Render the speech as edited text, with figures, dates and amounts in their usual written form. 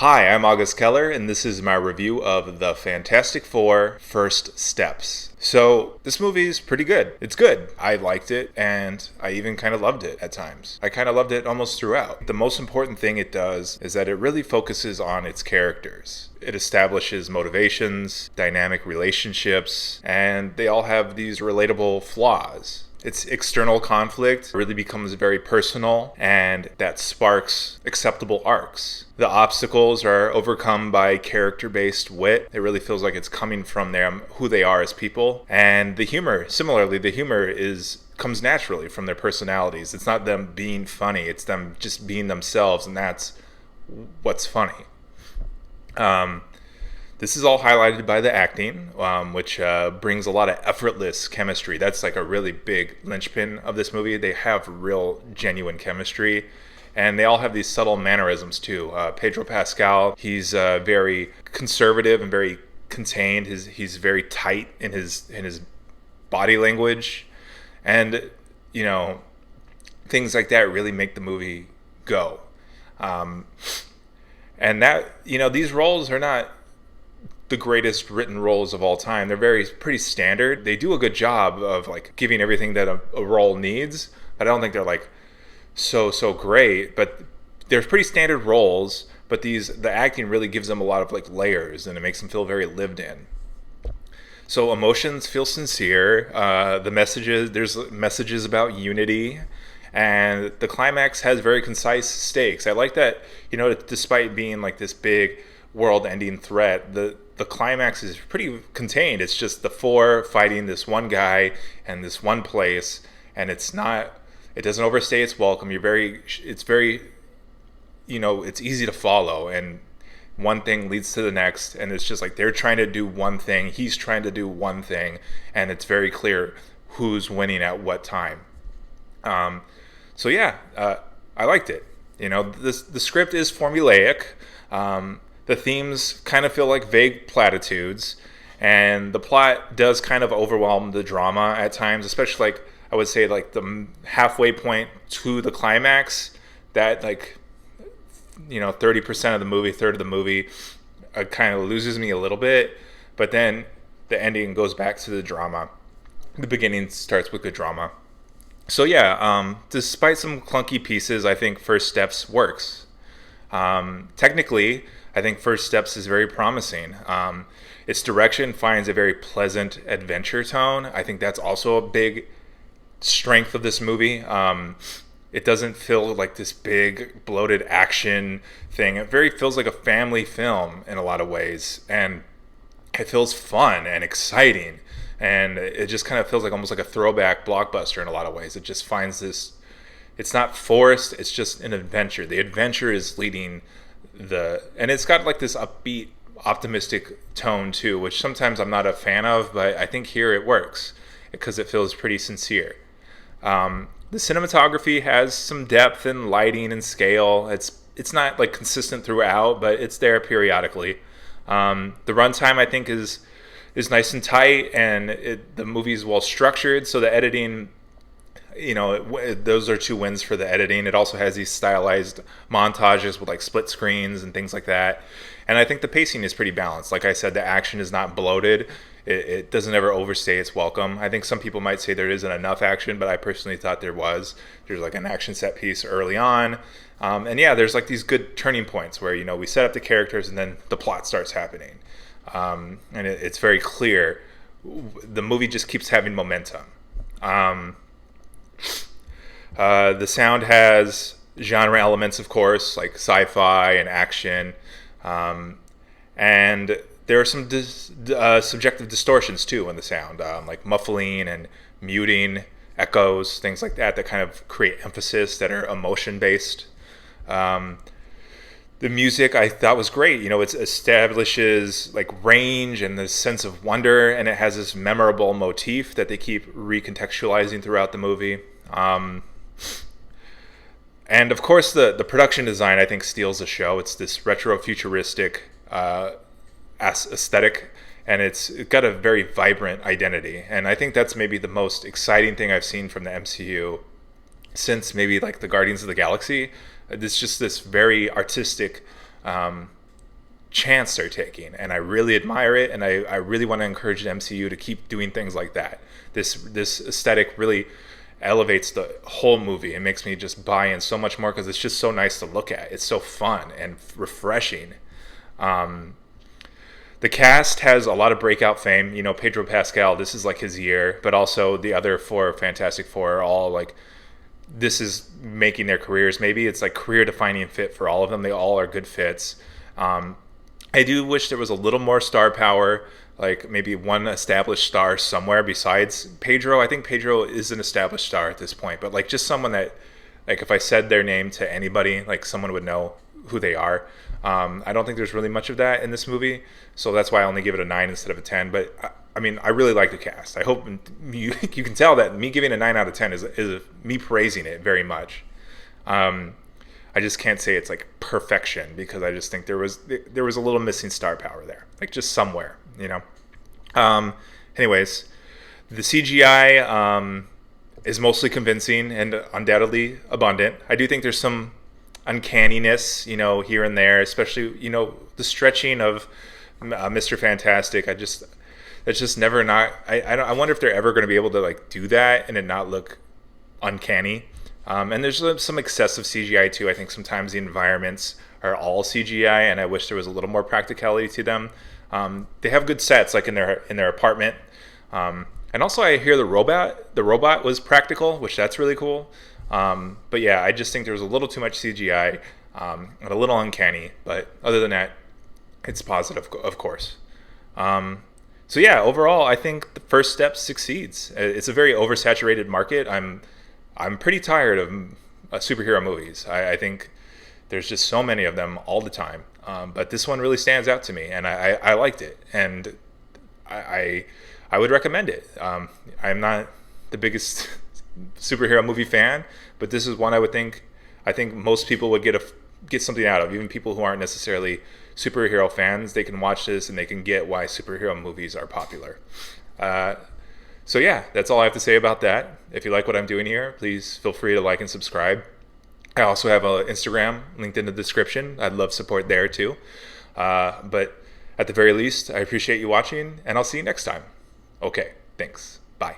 Hi, I'm August Keller, and this is my review of The Fantastic Four First Steps. So, this movie is pretty good. It's good. I liked it, and I even kind of loved it at times. I kind of loved it almost throughout. The most important thing it does is that it really focuses on its characters. It establishes motivations, dynamic relationships, and they all have these relatable flaws. Its external conflict really becomes very personal, and that sparks acceptable arcs. The obstacles are overcome by character-based wit. It really feels like it's coming from them, who they are as people. And the humor, similarly, the humor comes naturally from their personalities. It's not them being funny, it's them just being themselves, and that's what's funny. This is all highlighted by the acting, which brings a lot of effortless chemistry. That's like a really big linchpin of this movie. They have real, genuine chemistry, and they all have these subtle mannerisms too. Pedro Pascal, he's very conservative and very contained. He's very tight in his body language, and things like that really make the movie go. And that these roles are not the greatest written roles of all time. They're pretty standard. They do a good job of like giving everything that a role needs, but I don't think they're like so great. But they're pretty standard roles, but the acting really gives them a lot of like layers, and it makes them feel very lived in. So emotions feel sincere. There's messages about unity, and the climax has very concise stakes. I like that, despite being like this big world-ending threat, the climax is pretty contained. It's just the four fighting this one guy and this one place, and it doesn't overstay its welcome. It's easy to follow, and one thing leads to the next, and it's just like they're trying to do one thing, he's trying to do one thing, and it's very clear who's winning at what time. I liked it. The script is formulaic. The themes kind of feel like vague platitudes, and the plot does kind of overwhelm the drama at times, especially like I would say like the halfway point to the climax, that 30% of the movie, third of the movie, kind of loses me a little bit, but then the ending goes back to the drama. The beginning starts with good drama. So despite some clunky pieces, I think First Steps works. Technically, I think First Steps is very promising. Its direction finds a very pleasant adventure tone. I think that's also a big strength of this movie. It doesn't feel like this big, bloated action thing. It very feels like a family film in a lot of ways. And it feels fun and exciting. And it just kind of feels like almost like a throwback blockbuster in a lot of ways. It just finds this, it's not forced, it's just an adventure. The adventure is leading and it's got like this upbeat, optimistic tone too, which sometimes I'm not a fan of, but I think here it works because it feels pretty sincere. The cinematography has some depth and lighting and scale. It's not like consistent throughout, but it's there periodically. The runtime I think is nice and tight, and the movie is well structured, so the editing, those are two wins for the editing. It also has these stylized montages with like split screens and things like that. And I think the pacing is pretty balanced. Like I said, the action is not bloated. It doesn't ever overstay its welcome. I think some people might say there isn't enough action, but I personally thought there was. There's like an action set piece early on. There's like these good turning points where, we set up the characters and then the plot starts happening. And it's very clear. The movie just keeps having momentum. The sound has genre elements, of course, like sci-fi and action, and there are some subjective distortions too in the sound, like muffling and muting, echoes, things like that kind of create emphasis that are emotion-based. The music I thought was great. It establishes like range and this sense of wonder, and it has this memorable motif that they keep recontextualizing throughout the movie. And of course, the production design I think steals the show. It's this retro-futuristic aesthetic, and it's got a very vibrant identity. And I think that's maybe the most exciting thing I've seen from the MCU since maybe like the Guardians of the Galaxy. It's just this very artistic chance they're taking, and I really admire it, and I really want to encourage the MCU to keep doing things like that. This aesthetic really elevates the whole movie. It makes me just buy in so much more because it's just so nice to look at. It's so fun and refreshing. The cast has a lot of breakout fame. You know, Pedro Pascal, this is like his year, but also the other four Fantastic Four are all like, this is making their careers. Maybe it's like career defining fit for all of them. They all are good fits. I do wish there was a little more star power, like maybe one established star somewhere besides Pedro. I think Pedro is an established star at this point, but like just someone that, like if I said their name to anybody, like someone would know who they are. I don't think there's really much of that in this movie, so that's why I only give it a 9 instead of a 10. But I mean, I really like the cast. I hope you can tell that me giving a 9 out of 10 is me praising it very much. I just can't say it's like perfection because I just think there was a little missing star power there, like just somewhere, you know. Anyways, the CGI is mostly convincing and undoubtedly abundant. I do think there's some uncanniness, you know, here and there, especially, you know, the stretching of Mr. Fantastic. That's just never not. I wonder if they're ever going to be able to like do that and it not look uncanny. And there's some excessive CGI too. I think sometimes the environments are all CGI, and I wish there was a little more practicality to them. They have good sets, like in their apartment. And also, I hear the robot was practical, which that's really cool. But yeah, I just think there was a little too much CGI and a little uncanny. But other than that, it's positive, of course. So yeah, overall, I think the first step succeeds. It's a very oversaturated market. I'm pretty tired of superhero movies. I think there's just so many of them all the time. But this one really stands out to me, and I liked it, and I would recommend it. I'm not the biggest superhero movie fan, but this is one I think most people would get something out of. Even people who aren't necessarily superhero fans, they can watch this and they can get why superhero movies are popular. So yeah, that's all I have to say about that. If you like what I'm doing here, please feel free to like and subscribe. I also have an Instagram linked in the description. I'd love support there too. But at the very least, I appreciate you watching, and I'll see you next time. Okay, thanks. Bye.